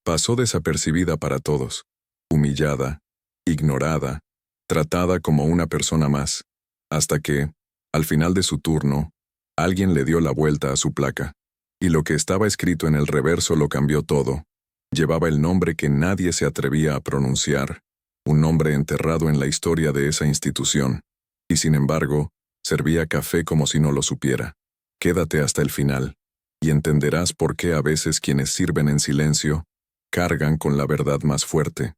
Pasó desapercibida para todos, humillada, ignorada, tratada como una persona más, hasta que, al final de su turno, alguien le dio la vuelta a su placa, y lo que estaba escrito en el reverso lo cambió todo. Llevaba el nombre que nadie se atrevía a pronunciar, un nombre enterrado en la historia de esa institución, y sin embargo, servía café como si no lo supiera. Quédate hasta el final, y entenderás por qué a veces quienes sirven en silencio cargan con la verdad más fuerte.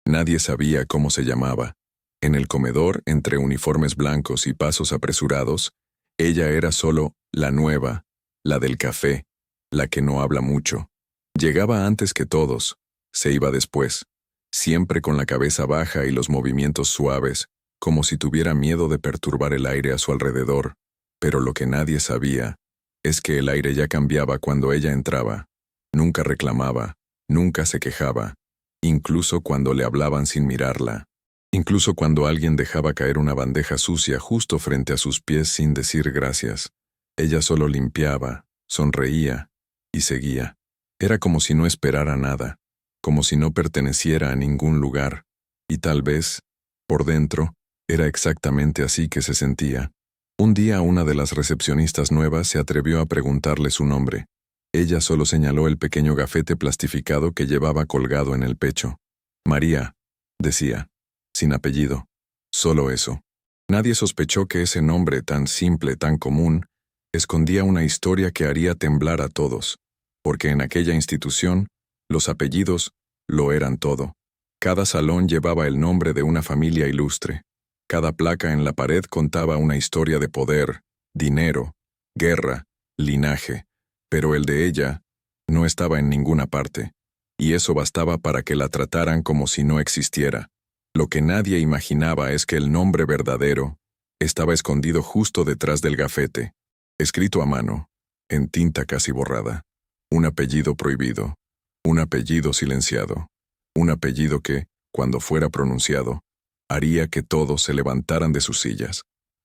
Nadie sabía cómo se llamaba. En el comedor, entre uniformes blancos y pasos apresurados, ella era solo la nueva, la del café, la que no habla mucho. Llegaba antes que todos, se iba después, siempre con la cabeza baja y los movimientos suaves, como si tuviera miedo de perturbar el aire a su alrededor, pero lo que nadie sabía es que el aire ya cambiaba cuando ella entraba. Nunca reclamaba, nunca se quejaba, incluso cuando le hablaban sin mirarla, incluso cuando alguien dejaba caer una bandeja sucia justo frente a sus pies sin decir gracias. Ella solo limpiaba, sonreía y seguía. Era como si no esperara nada, como si no perteneciera a ningún lugar, y tal vez, por dentro, era exactamente así que se sentía. Un día una de las recepcionistas nuevas se atrevió a preguntarle su nombre. Ella solo señaló el pequeño gafete plastificado que llevaba colgado en el pecho. María, decía, sin apellido. Solo eso. Nadie sospechó que ese nombre tan simple, tan común, escondía una historia que haría temblar a todos, porque en aquella institución, los apellidos lo eran todo. Cada salón llevaba el nombre de una familia ilustre. Cada placa en la pared contaba una historia de poder, dinero, guerra, linaje, pero el de ella no estaba en ninguna parte, y eso bastaba para que la trataran como si no existiera. Lo que nadie imaginaba es que el nombre verdadero estaba escondido justo detrás del gafete, escrito a mano, en tinta casi borrada. Un apellido prohibido, un apellido silenciado, un apellido que, cuando fuera pronunciado, haría que todos se levantaran de sus sillas,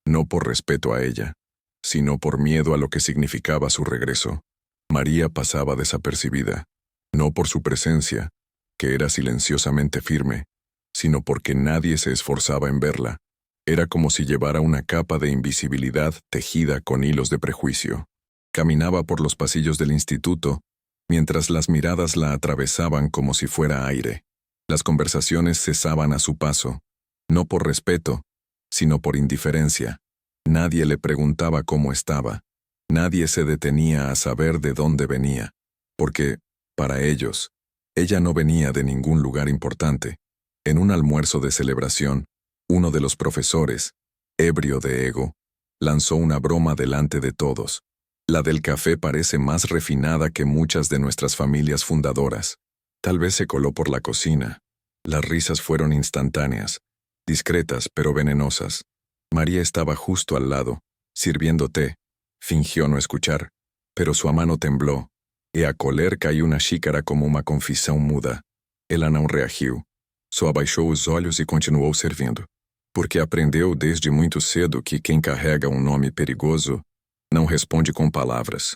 no por respeto a ella, sino por miedo a lo que significaba su regreso. María pasaba desapercibida, no por su presencia, que era silenciosamente firme, sino porque nadie se esforzaba en verla. Era como si llevara una capa de invisibilidad tejida con hilos de prejuicio. Caminaba por los pasillos del instituto, mientras las miradas la atravesaban como si fuera aire. Las conversaciones cesaban a su paso, no por respeto, sino por indiferencia. Nadie le preguntaba cómo estaba. Nadie se detenía a saber de dónde venía, porque, para ellos, ella no venía de ningún lugar importante. En un almuerzo de celebración, uno de los profesores, ebrio de ego, lanzó una broma delante de todos. La del café parece más refinada que muchas de nuestras familias fundadoras. Tal vez se coló por la cocina. Las risas fueron instantáneas, discretas pero venenosas. María estaba justo al lado, sirviendo té. Fingió no escuchar, pero sua mano temblou, e a colher caiu na xícara como uma confissão muda. Ela não reagiu. Só abaixou os olhos e continuou servindo, porque aprendeu desde muito cedo que quem carrega um nome perigoso não responde com palavras,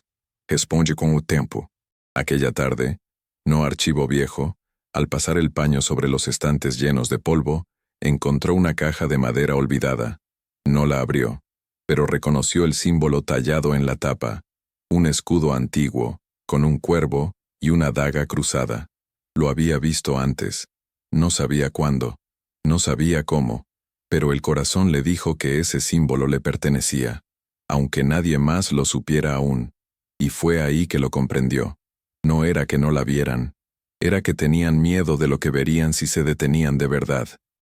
responde com o tempo. Aquella tarde, no archivo viejo, al pasar el paño sobre los estantes llenos de polvo, encontró una caja de madera olvidada. No la abrió, pero reconoció el símbolo tallado en la tapa, un escudo antiguo, con un cuervo y una daga cruzada. Lo había visto antes. No sabía cuándo, no sabía cómo, pero el corazón le dijo que ese símbolo le pertenecía, aunque nadie más lo supiera aún, y fue ahí que lo comprendió. No era que no la vieran, era que tenían miedo de lo que verían si se detenían de verdad,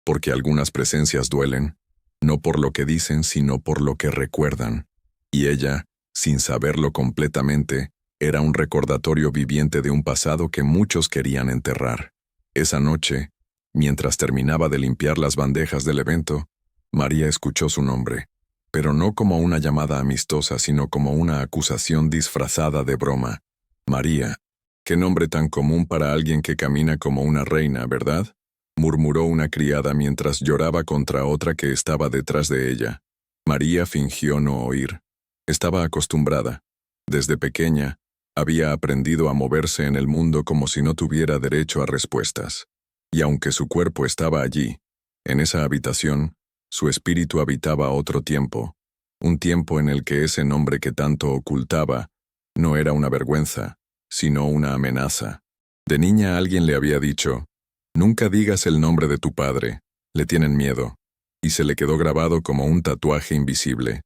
porque algunas presencias duelen, no por lo que dicen sino por lo que recuerdan, y ella, sin saberlo completamente, era un recordatorio viviente de un pasado que muchos querían enterrar. Esa noche, mientras terminaba de limpiar las bandejas del evento, María escuchó su nombre, pero no como una llamada amistosa, sino como una acusación disfrazada de broma. María, qué nombre tan común para alguien que camina como una reina, ¿verdad?, murmuró una criada mientras lloraba contra otra que estaba detrás de ella. María fingió no oír. Estaba acostumbrada. Desde pequeña, Había aprendido a moverse en el mundo como si no tuviera derecho a respuestas. Y aunque su cuerpo estaba allí, en esa habitación, su espíritu habitaba otro tiempo, un tiempo en el que ese nombre que tanto ocultaba no era una vergüenza, sino una amenaza. De niña alguien le había dicho, «Nunca digas el nombre de tu padre, le tienen miedo», y se le quedó grabado como un tatuaje invisible.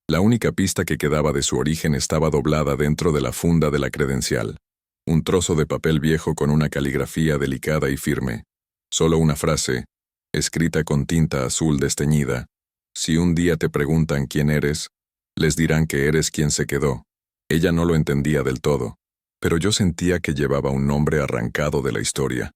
La única pista que quedaba de su origen estaba doblada dentro de la funda de la credencial. Un trozo de papel viejo con una caligrafía delicada y firme. Solo una frase, escrita con tinta azul desteñida. Si un día te preguntan quién eres, les dirán que eres quien se quedó. Ella no lo entendía del todo, pero yo sentía que llevaba un nombre arrancado de la historia,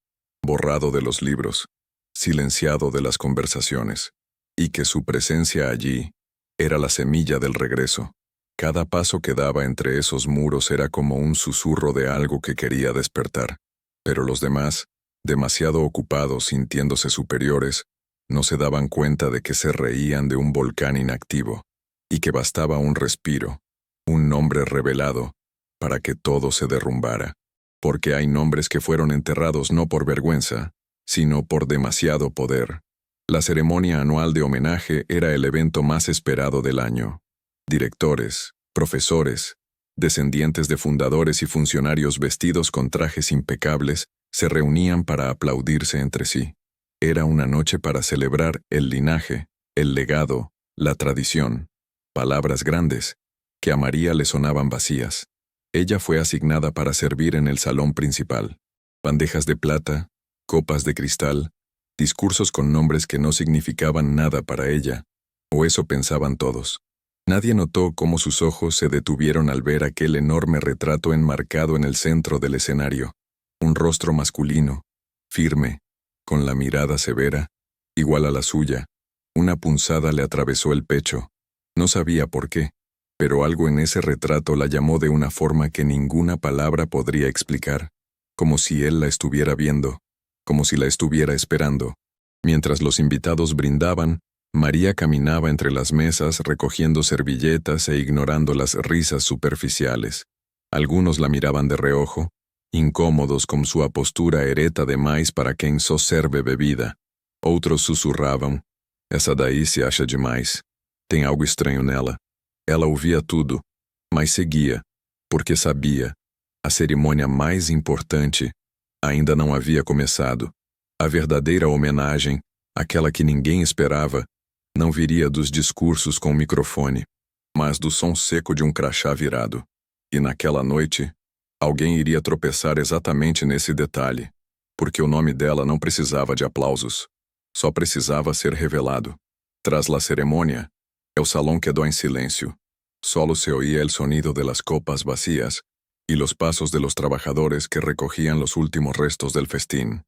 borrado de los libros, silenciado de las conversaciones, y que su presencia allí era la semilla del regreso. Cada paso que daba entre esos muros era como un susurro de algo que quería despertar. Pero los demás, demasiado ocupados sintiéndose superiores, no se daban cuenta de que se reían de un volcán inactivo, y que bastaba un respiro, un nombre revelado, para que todo se derrumbara. Porque hay nombres que fueron enterrados no por vergüenza, sino por demasiado poder. La ceremonia anual de homenaje era el evento más esperado del año. Directores, profesores, descendientes de fundadores y funcionarios vestidos con trajes impecables se reunían para aplaudirse entre sí. Era una noche para celebrar el linaje, el legado, la tradición. Palabras grandes, que a María le sonaban vacías. Ella fue asignada para servir en el salón principal. Bandejas de plata, copas de cristal, discursos con nombres que no significaban nada para ella, o eso pensaban todos. Nadie notó cómo sus ojos se detuvieron al ver aquel enorme retrato enmarcado en el centro del escenario. Un rostro masculino, firme, con la mirada severa, igual a la suya. Una punzada le atravesó el pecho. No sabía por qué, pero algo en ese retrato la llamó de una forma que ninguna palabra podría explicar, como si él la estuviera viendo, como si la estuviera esperando. Mientras los invitados brindaban, María caminaba entre las mesas recogiendo servilletas e ignorando las risas superficiales. Algunos la miraban de reojo, incómodos con su apostura ereta demais para quem só serve bebida. Outros sussurravam, «Essa daí se acha demais. Tem algo estranho nela». Ela ouvia tudo, mas seguia, porque sabia, a cerimônia mais importante ainda não havia começado. A verdadeira homenagem, aquela que ninguém esperava, não viria dos discursos com o microfone, mas do som seco de um crachá virado. E naquela noite, alguém iria tropeçar exatamente nesse detalhe, porque o nome dela não precisava de aplausos, só precisava ser revelado. Tras la cerimônia, el salón quedó en silencio. Solo se oía el sonido de las copas vacías y los pasos de los trabajadores que recogían los últimos restos del festín.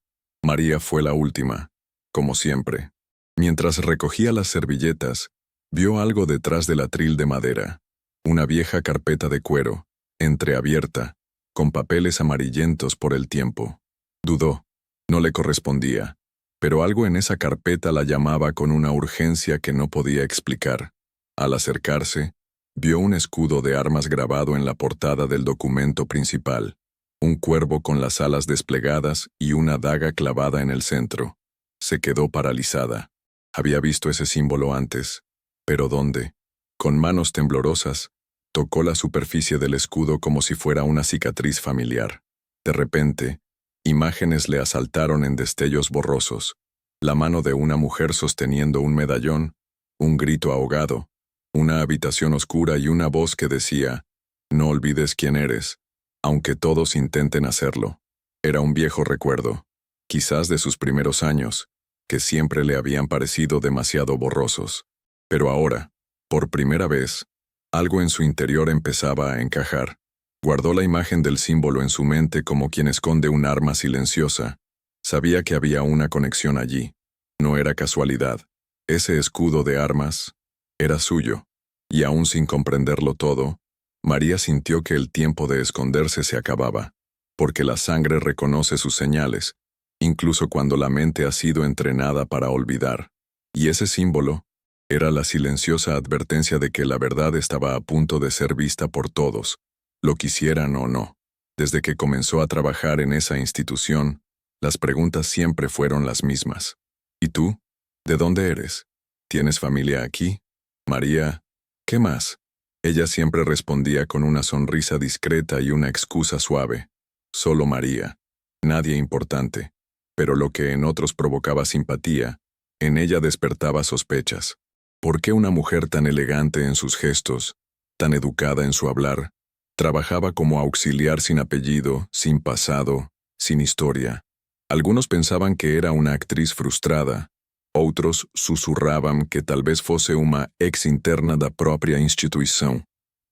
María fue la última, como siempre. Mientras recogía las servilletas, vio algo detrás del atril de madera, una vieja carpeta de cuero, entreabierta, con papeles amarillentos por el tiempo. Dudó, no le correspondía, pero algo en esa carpeta la llamaba con una urgencia que no podía explicar. Al acercarse, vio un escudo de armas grabado en la portada del documento principal, un cuervo con las alas desplegadas y una daga clavada en el centro. Se quedó paralizada. Había visto ese símbolo antes, pero ¿dónde? Con manos temblorosas, tocó la superficie del escudo como si fuera una cicatriz familiar. De repente, imágenes le asaltaron en destellos borrosos. La mano de una mujer sosteniendo un medallón, un grito ahogado, una habitación oscura y una voz que decía, «No olvides quién eres, aunque todos intenten hacerlo». Era un viejo recuerdo, quizás de sus primeros años, que siempre le habían parecido demasiado borrosos. Pero ahora, por primera vez, algo en su interior empezaba a encajar. Guardó la imagen del símbolo en su mente como quien esconde un arma silenciosa. Sabía que había una conexión allí. No era casualidad. Ese escudo de armas era suyo. Y aún sin comprenderlo todo, María sintió que el tiempo de esconderse se acababa, porque la sangre reconoce sus señales, incluso cuando la mente ha sido entrenada para olvidar. Y ese símbolo era la silenciosa advertencia de que la verdad estaba a punto de ser vista por todos, lo quisieran o no. Desde que comenzó a trabajar en esa institución, las preguntas siempre fueron las mismas. ¿Y tú? ¿De dónde eres? ¿Tienes familia aquí? María, ¿qué más? Ella siempre respondía con una sonrisa discreta y una excusa suave. Solo María. Nadie importante. Pero lo que en otros provocaba simpatía, en ella despertaba sospechas. ¿Por qué una mujer tan elegante en sus gestos, tan educada en su hablar, trabajaba como auxiliar sin apellido, sin pasado, sin historia? Algunos pensaban que era una actriz frustrada, outros sussurravam que talvez fosse uma ex-interna da própria instituição,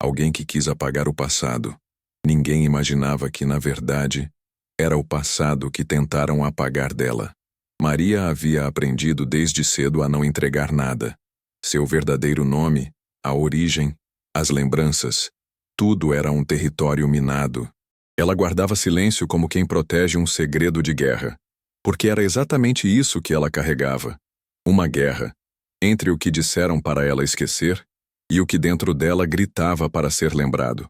alguém que quis apagar o passado. Ninguém imaginava que, na verdade, era o passado que tentaram apagar dela. Maria havia aprendido desde cedo a não entregar nada. Seu verdadeiro nome, a origem, as lembranças, tudo era um território minado. Ela guardava silêncio como quem protege um segredo de guerra, porque era exatamente isso que ela carregava. Uma guerra, entre o que disseram para ela esquecer e o que dentro dela gritava para ser lembrado.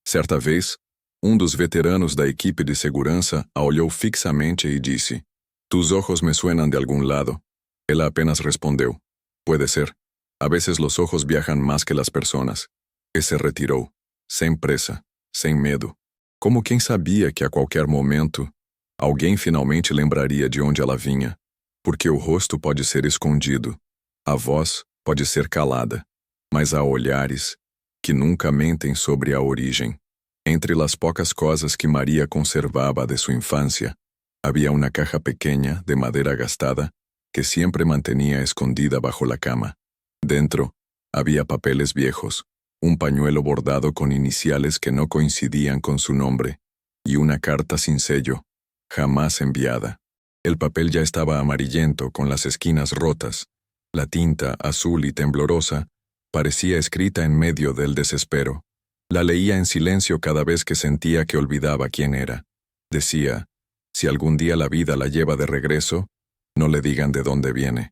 Certa vez, um dos veteranos da equipe de segurança a olhou fixamente e disse: «Tus ojos me suenan de algún lado». Ela apenas respondeu: «Puede ser. A veces los ojos viajan más que las personas». E se retirou, sem pressa, sem medo, como quem sabia que a qualquer momento alguém finalmente lembraria de onde ela vinha. Porque o rosto pode ser escondido, a voz pode ser calada, mas há olhares que nunca mentem sobre a origem. Entre las pocas cosas que María conservaba de su infancia, había una caja pequeña de madera gastada que siempre mantenía escondida bajo la cama. Dentro había papeles viejos, un pañuelo bordado con iniciales que no coincidían con su nombre, y una carta sin sello, jamás enviada. El papel ya estaba amarillento, con las esquinas rotas. La tinta, azul y temblorosa, parecía escrita en medio del desespero. La leía en silencio cada vez que sentía que olvidaba quién era. Decía: si algún día la vida la lleva de regreso, no le digan de dónde viene.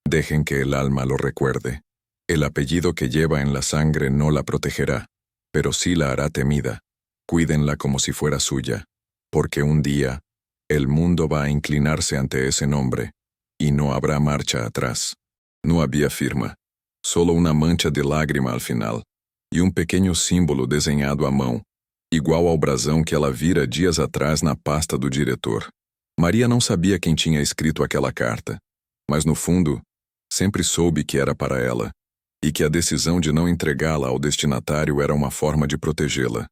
Dejen que el alma lo recuerde. El apellido que lleva en la sangre no la protegerá, pero sí la hará temida. Cuídenla como si fuera suya, porque un día el mundo va a inclinarse ante ese nombre, y no habrá marcha atrás. No había firma, solo una mancha de lágrima al final, e um pequeno símbolo desenhado à mão, igual ao brasão que ela vira dias atrás na pasta do diretor. Maria não sabia quem tinha escrito aquela carta, mas no fundo, sempre soube que era para ela, e que a decisão de não entregá-la ao destinatário era uma forma de protegê-la,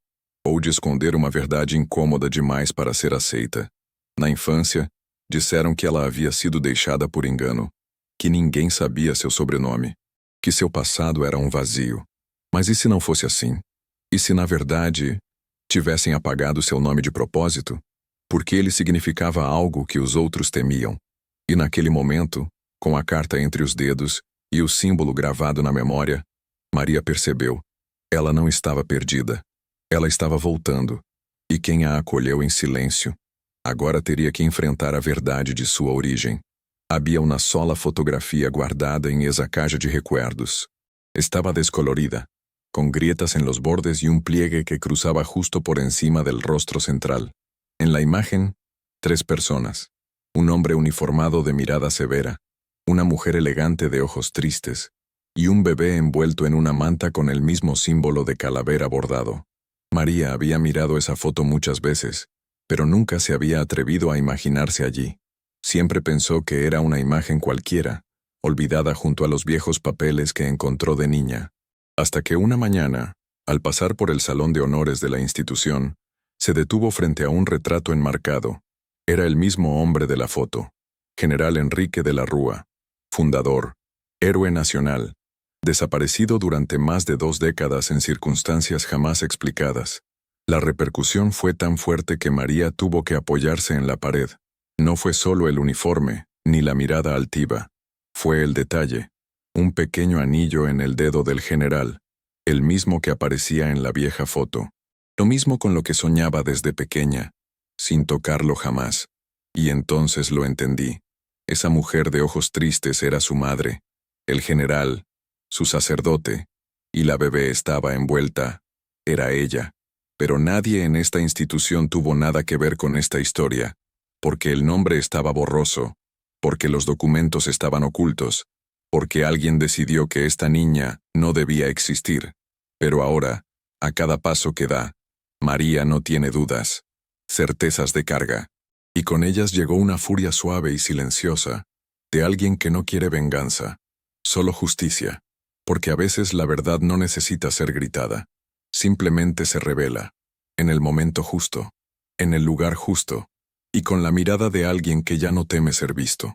ou de esconder uma verdade incômoda demais para ser aceita. Na infância, disseram que ela havia sido deixada por engano, que ninguém sabia seu sobrenome, que seu passado era um vazio. Mas e se não fosse assim? E se, na verdade, tivessem apagado seu nome de propósito? Porque ele significava algo que os outros temiam. E naquele momento, com a carta entre os dedos e o símbolo gravado na memória, Maria percebeu. Ela não estava perdida. Ela estava voltando. E quem a acolheu em silêncio agora teria que enfrentar a verdade de sua origem. Havia uma sola fotografia guardada em esa caja de recuerdos. Estaba descolorida, con grietas en los bordes y un pliegue que cruzaba justo por encima del rostro central. En la imagen, 3 personas. Un hombre uniformado de mirada severa, una mujer elegante de ojos tristes, y un bebé envuelto en una manta con el mismo símbolo de calavera bordado. María había mirado esa foto muchas veces, pero nunca se había atrevido a imaginarse allí. Siempre pensó que era una imagen cualquiera, olvidada junto a los viejos papeles que encontró de niña. Hasta que una mañana, al pasar por el salón de honores de la institución, se detuvo frente a un retrato enmarcado. Era el mismo hombre de la foto, General Enrique de la Rúa, fundador, héroe nacional, desaparecido durante más de 2 décadas en circunstancias jamás explicadas. La repercusión fue tan fuerte que María tuvo que apoyarse en la pared. No fue solo el uniforme, ni la mirada altiva. Fue el detalle, un pequeño anillo en el dedo del general, el mismo que aparecía en la vieja foto. Lo mismo con lo que soñaba desde pequeña, sin tocarlo jamás. Y entonces lo entendí. Esa mujer de ojos tristes era su madre, el general, su sacerdote, y la bebé estaba envuelta. Era ella. Pero nadie en esta institución tuvo nada que ver con esta historia, porque el nombre estaba borroso, porque los documentos estaban ocultos, porque alguien decidió que esta niña no debía existir. Pero ahora, a cada paso que da, María no tiene dudas, certezas de carga, y con ellas llegó una furia suave y silenciosa, de alguien que no quiere venganza, solo justicia, porque a veces la verdad no necesita ser gritada, simplemente se revela, en el momento justo, en el lugar justo, y con la mirada de alguien que ya no teme ser visto.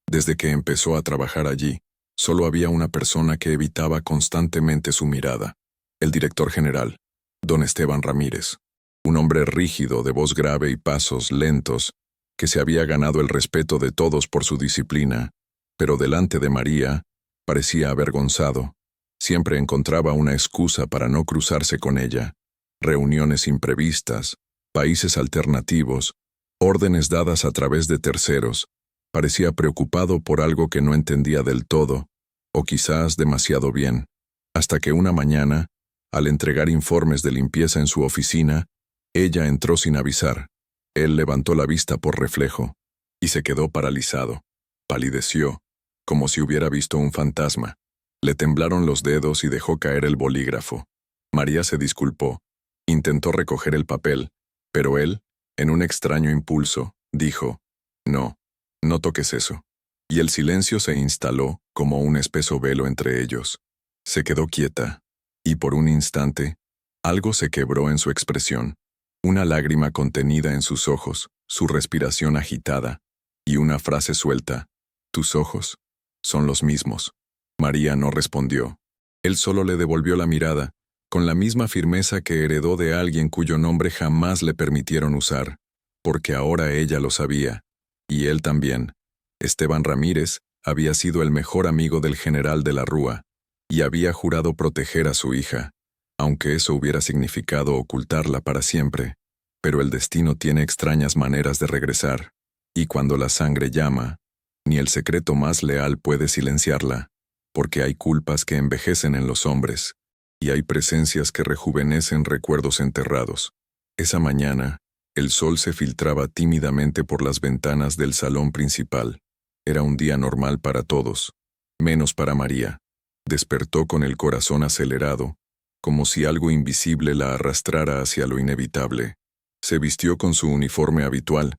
Desde que empezó a trabajar allí, solo había una persona que evitaba constantemente su mirada, el director general, don Esteban Ramírez, un hombre rígido de voz grave y pasos lentos, que se había ganado el respeto de todos por su disciplina, pero delante de María, parecía avergonzado. Siempre encontraba una excusa para no cruzarse con ella. Reuniones imprevistas, países alternativos, órdenes dadas a través de terceros. Parecía preocupado por algo que no entendía del todo, o quizás demasiado bien, hasta que una mañana, al entregar informes de limpieza en su oficina, ella entró sin avisar. Él levantó la vista por reflejo, y se quedó paralizado. Palideció, como si hubiera visto un fantasma. Le temblaron los dedos y dejó caer el bolígrafo. María se disculpó. Intentó recoger el papel, pero él, en un extraño impulso, dijo, «No, no toques eso». Y el silencio se instaló como un espeso velo entre ellos. Se quedó quieta, y por un instante, algo se quebró en su expresión. Una lágrima contenida en sus ojos, su respiración agitada, y una frase suelta, «Tus ojos son los mismos». María no respondió. Él solo le devolvió la mirada, con la misma firmeza que heredó de alguien cuyo nombre jamás le permitieron usar, porque ahora ella lo sabía, y él también. Esteban Ramírez había sido el mejor amigo del general de la Rúa, y había jurado proteger a su hija, aunque eso hubiera significado ocultarla para siempre. Pero el destino tiene extrañas maneras de regresar, y cuando la sangre llama, ni el secreto más leal puede silenciarla, porque hay culpas que envejecen en los hombres, y hay presencias que rejuvenecen recuerdos enterrados. Esa mañana, el sol se filtraba tímidamente por las ventanas del salón principal. Era un día normal para todos, menos para María. Despertó con el corazón acelerado, como si algo invisible la arrastrara hacia lo inevitable. Se vistió con su uniforme habitual,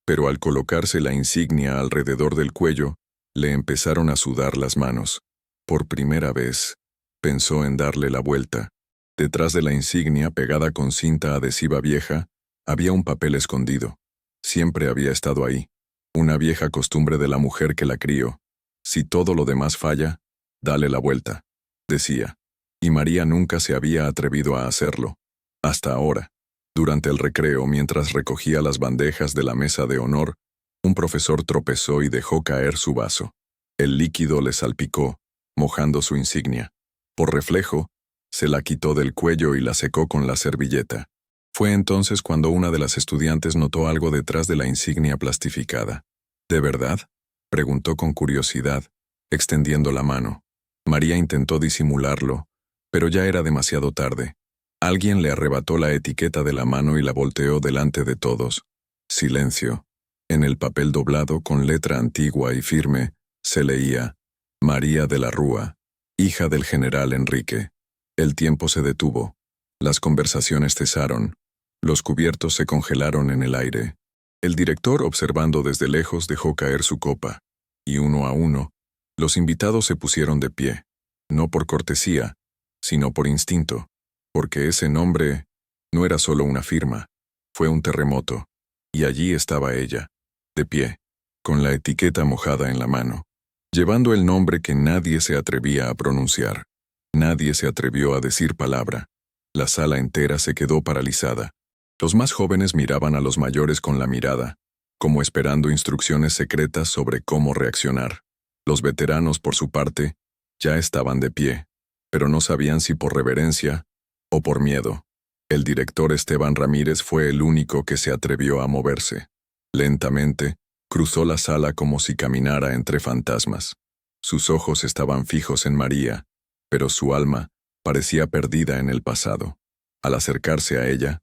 pero al colocarse la insignia alrededor del cuello, le empezaron a sudar las manos. Por primera vez, pensó en darle la vuelta. Detrás de la insignia, pegada con cinta adhesiva vieja, había un papel escondido. Siempre había estado ahí. Una vieja costumbre de la mujer que la crió. Si todo lo demás falla, dale la vuelta, decía. Y María nunca se había atrevido a hacerlo. Hasta ahora. Durante el recreo, mientras recogía las bandejas de la mesa de honor, un profesor tropezó y dejó caer su vaso. El líquido le salpicó, mojando su insignia. Por reflejo, se la quitó del cuello y la secó con la servilleta. Fue entonces cuando una de las estudiantes notó algo detrás de la insignia plastificada. ¿De verdad?, preguntó con curiosidad, extendiendo la mano. María intentó disimularlo, pero ya era demasiado tarde. Alguien le arrebató la etiqueta de la mano y la volteó delante de todos. Silencio. En el papel doblado con letra antigua y firme, se leía, María de la Rúa, hija del general Enrique. El tiempo se detuvo. Las conversaciones cesaron. Los cubiertos se congelaron en el aire. El director, observando desde lejos, dejó caer su copa, y uno a uno, los invitados se pusieron de pie, no por cortesía, sino por instinto, porque ese nombre no era solo una firma, fue un terremoto, y allí estaba ella, de pie, con la etiqueta mojada en la mano, llevando el nombre que nadie se atrevía a pronunciar. Nadie se atrevió a decir palabra. La sala entera se quedó paralizada. Los más jóvenes miraban a los mayores con la mirada, como esperando instrucciones secretas sobre cómo reaccionar. Los veteranos, por su parte, ya estaban de pie, pero no sabían si por reverencia o por miedo. El director Esteban Ramírez fue el único que se atrevió a moverse. Lentamente, cruzó la sala como si caminara entre fantasmas. Sus ojos estaban fijos en María, pero su alma parecía perdida en el pasado. Al acercarse a ella,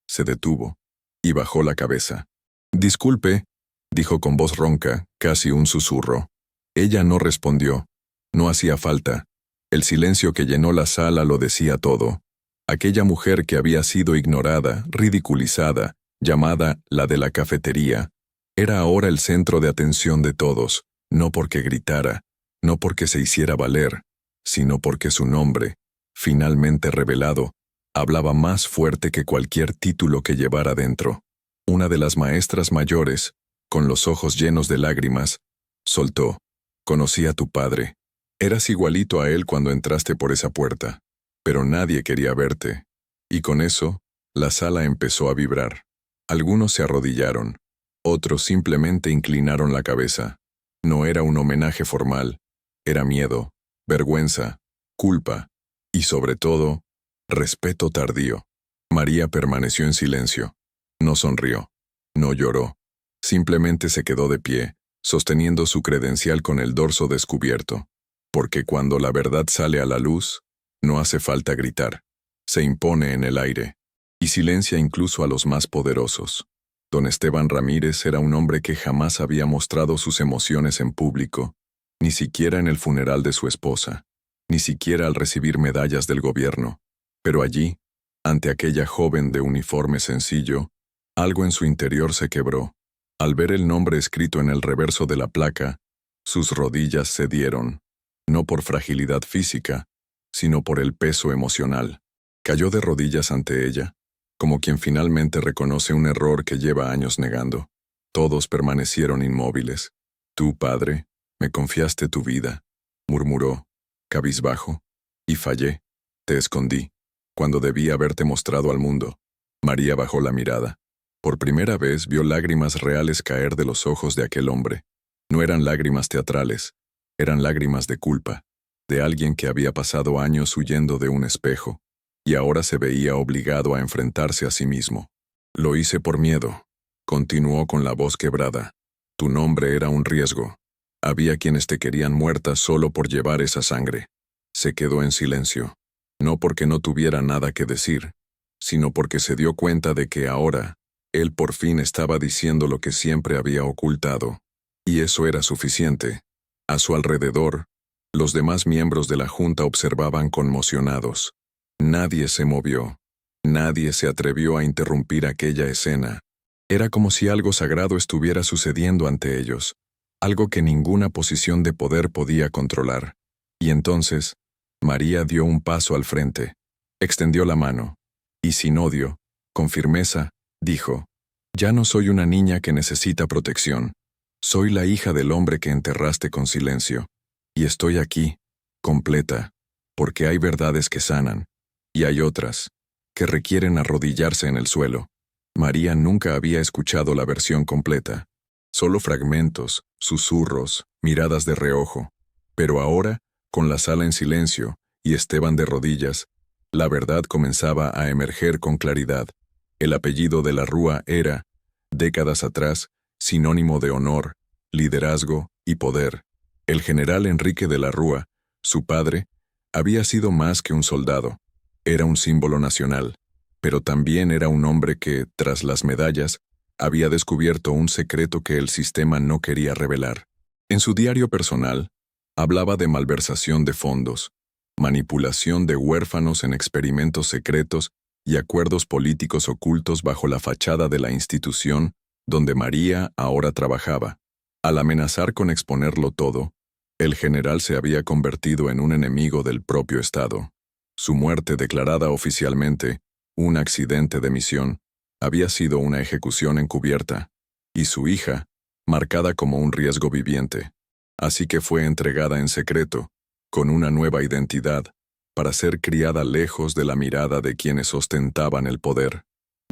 Se detuvo y bajó la cabeza. «Disculpe», dijo con voz ronca, casi un susurro. Ella no respondió. No hacía falta. El silencio que llenó la sala lo decía todo. Aquella mujer que había sido ignorada, ridiculizada, llamada la de la cafetería, era ahora el centro de atención de todos, no porque gritara, no porque se hiciera valer, sino porque su nombre, finalmente revelado, hablaba más fuerte que cualquier título que llevara dentro. Una de las maestras mayores, con los ojos llenos de lágrimas, soltó: «Conocí a tu padre. Eras igualito a él cuando entraste por esa puerta, pero nadie quería verte». Y con eso, la sala empezó a vibrar. Algunos se arrodillaron, otros simplemente inclinaron la cabeza. No era un homenaje formal, era miedo, vergüenza, culpa y, sobre todo, respeto tardío. María permaneció en silencio. No sonrió, no lloró. Simplemente se quedó de pie, sosteniendo su credencial con el dorso descubierto. Porque cuando la verdad sale a la luz, no hace falta gritar. Se impone en el aire. Y silencia incluso a los más poderosos. Don Esteban Ramírez era un hombre que jamás había mostrado sus emociones en público, ni siquiera en el funeral de su esposa, ni siquiera al recibir medallas del gobierno. Pero allí, ante aquella joven de uniforme sencillo, algo en su interior se quebró. Al ver el nombre escrito en el reverso de la placa, sus rodillas cedieron, no por fragilidad física, sino por el peso emocional. Cayó de rodillas ante ella, como quien finalmente reconoce un error que lleva años negando. Todos permanecieron inmóviles. «Tú, padre, me confiaste tu vida», murmuró, cabizbajo, «y fallé. Te escondí, cuando debí haberte mostrado al mundo». María bajó la mirada. Por primera vez vio lágrimas reales caer de los ojos de aquel hombre. No eran lágrimas teatrales, eran lágrimas de culpa, de alguien que había pasado años huyendo de un espejo, y ahora se veía obligado a enfrentarse a sí mismo. «Lo hice por miedo», continuó con la voz quebrada. «Tu nombre era un riesgo. Había quienes te querían muerta solo por llevar esa sangre». Se quedó en silencio, no porque no tuviera nada que decir, sino porque se dio cuenta de que ahora, él por fin estaba diciendo lo que siempre había ocultado. Y eso era suficiente. A su alrededor, los demás miembros de la junta observaban conmocionados. Nadie se movió. Nadie se atrevió a interrumpir aquella escena. Era como si algo sagrado estuviera sucediendo ante ellos, algo que ninguna posición de poder podía controlar. Y entonces, María dio un paso al frente, extendió la mano, y sin odio, con firmeza, dijo: «Ya no soy una niña que necesita protección. Soy la hija del hombre que enterraste con silencio. Y estoy aquí, completa, porque hay verdades que sanan, y hay otras, que requieren arrodillarse en el suelo». María nunca había escuchado la versión completa. Solo fragmentos, susurros, miradas de reojo. Pero ahora, con la sala en silencio, y Esteban de rodillas, la verdad comenzaba a emerger con claridad. El apellido de la Rúa era, décadas atrás, sinónimo de honor, liderazgo y poder. El general Enrique de la Rúa, su padre, había sido más que un soldado. Era un símbolo nacional, pero también era un hombre que, tras las medallas, había descubierto un secreto que el sistema no quería revelar. En su diario personal, hablaba de malversación de fondos, manipulación de huérfanos en experimentos secretos y acuerdos políticos ocultos bajo la fachada de la institución donde María ahora trabajaba. Al amenazar con exponerlo todo, el general se había convertido en un enemigo del propio Estado. Su muerte, declarada oficialmente un accidente de misión, había sido una ejecución encubierta, y su hija, marcada como un riesgo viviente. Así que fue entregada en secreto, con una nueva identidad, para ser criada lejos de la mirada de quienes ostentaban el poder.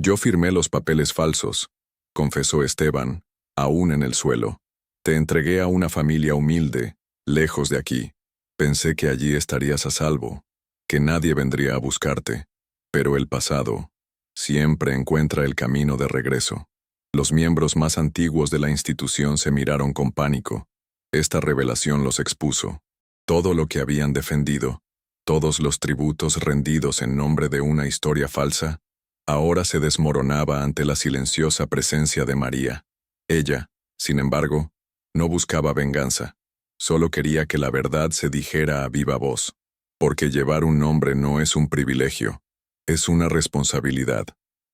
«Yo firmé los papeles falsos», confesó Esteban, aún en el suelo. «Te entregué a una familia humilde, lejos de aquí. Pensé que allí estarías a salvo, que nadie vendría a buscarte. Pero el pasado siempre encuentra el camino de regreso». Los miembros más antiguos de la institución se miraron con pánico. Esta revelación los expuso. Todo lo que habían defendido, todos los tributos rendidos en nombre de una historia falsa, ahora se desmoronaba ante la silenciosa presencia de María. Ella, sin embargo, no buscaba venganza. Solo quería que la verdad se dijera a viva voz. Porque llevar un nombre no es un privilegio, es una responsabilidad.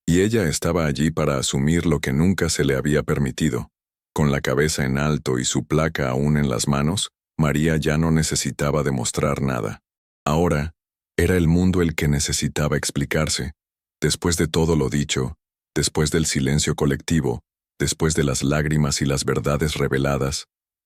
Y ella estaba allí para asumir lo que nunca se le había permitido. Con la cabeza en alto y su placa aún en las manos, María ya no necesitaba demostrar nada. Ahora, era el mundo el que necesitaba explicarse. Después de todo lo dicho, después del silencio colectivo, después de las lágrimas y las verdades reveladas,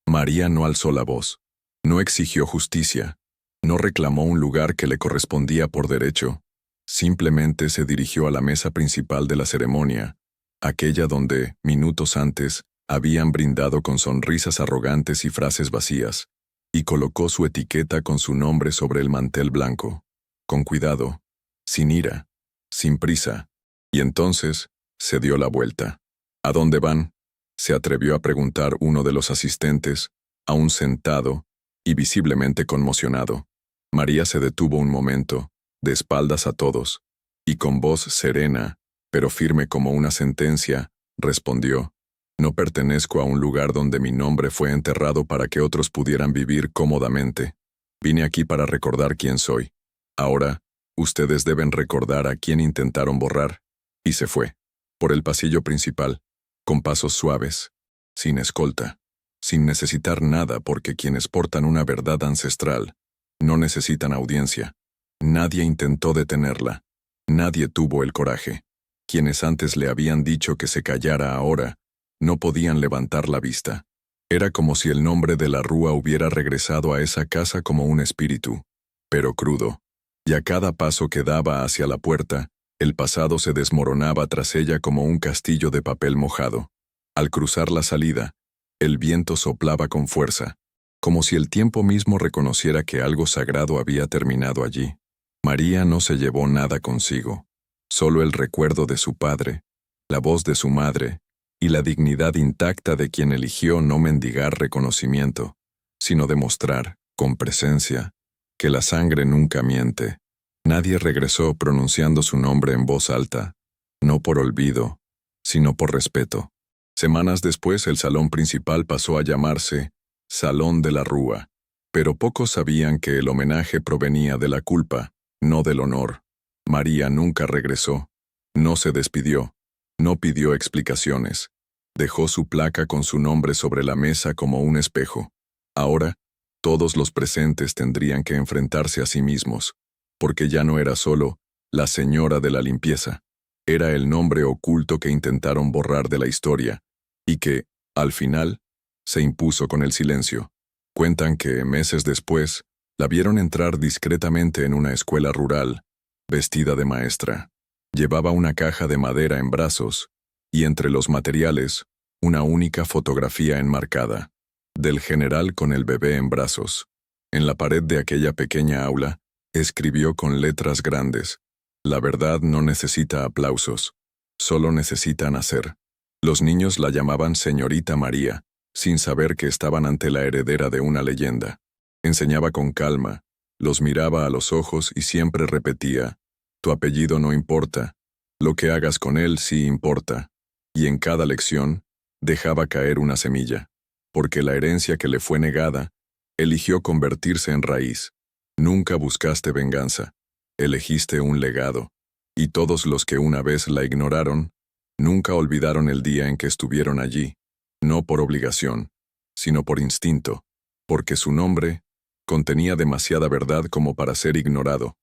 María no alzó la voz, no exigió justicia, no reclamó un lugar que le correspondía por derecho, simplemente se dirigió a la mesa principal de la ceremonia, aquella donde, minutos antes, habían brindado con sonrisas arrogantes y frases vacías, y colocó su etiqueta con su nombre sobre el mantel blanco, con cuidado, sin ira, sin prisa, y entonces se dio la vuelta. ¿A dónde van?, se atrevió a preguntar uno de los asistentes, aún sentado y visiblemente conmocionado. María se detuvo un momento, de espaldas a todos, y con voz serena, pero firme como una sentencia, respondió: «No pertenezco a un lugar donde mi nombre fue enterrado para que otros pudieran vivir cómodamente. Vine aquí para recordar quién soy. Ahora, ustedes deben recordar a quién intentaron borrar». Y se fue, por el pasillo principal, con pasos suaves, sin escolta, sin necesitar nada porque quienes portan una verdad ancestral no necesitan audiencia. Nadie intentó detenerla. Nadie tuvo el coraje. Quienes antes le habían dicho que se callara ahora, no podían levantar la vista. Era como si el nombre de la Rúa hubiera regresado a esa casa como un espíritu, pero crudo, y a cada paso que daba hacia la puerta, el pasado se desmoronaba tras ella como un castillo de papel mojado. Al cruzar la salida, el viento soplaba con fuerza, como si el tiempo mismo reconociera que algo sagrado había terminado allí. María no se llevó nada consigo, solo el recuerdo de su padre, la voz de su madre, y la dignidad intacta de quien eligió no mendigar reconocimiento, sino demostrar, con presencia, que la sangre nunca miente. Nadie regresó pronunciando su nombre en voz alta, no por olvido, sino por respeto. Semanas después el salón principal pasó a llamarse Salón de la Rúa, pero pocos sabían que el homenaje provenía de la culpa, no del honor. María nunca regresó, no se despidió, no pidió explicaciones. Dejó su placa con su nombre sobre la mesa como un espejo. Ahora, todos los presentes tendrían que enfrentarse a sí mismos, porque ya no era solo la señora de la limpieza, era el nombre oculto que intentaron borrar de la historia, y que, al final, se impuso con el silencio. Cuentan que, meses después, la vieron entrar discretamente en una escuela rural, vestida de maestra. Llevaba una caja de madera en brazos, y entre los materiales, una única fotografía enmarcada, del general con el bebé en brazos. En la pared de aquella pequeña aula, escribió con letras grandes: «La verdad no necesita aplausos, solo necesita nacer». Los niños la llamaban Señorita María, sin saber que estaban ante la heredera de una leyenda. Enseñaba con calma, los miraba a los ojos y siempre repetía: «Tu apellido no importa, lo que hagas con él sí importa». Y en cada lección, dejaba caer una semilla, porque la herencia que le fue negada, eligió convertirse en raíz. Nunca buscaste venganza, elegiste un legado, y todos los que una vez la ignoraron, nunca olvidaron el día en que estuvieron allí, no por obligación, sino por instinto, porque su nombre contenía demasiada verdad como para ser ignorado.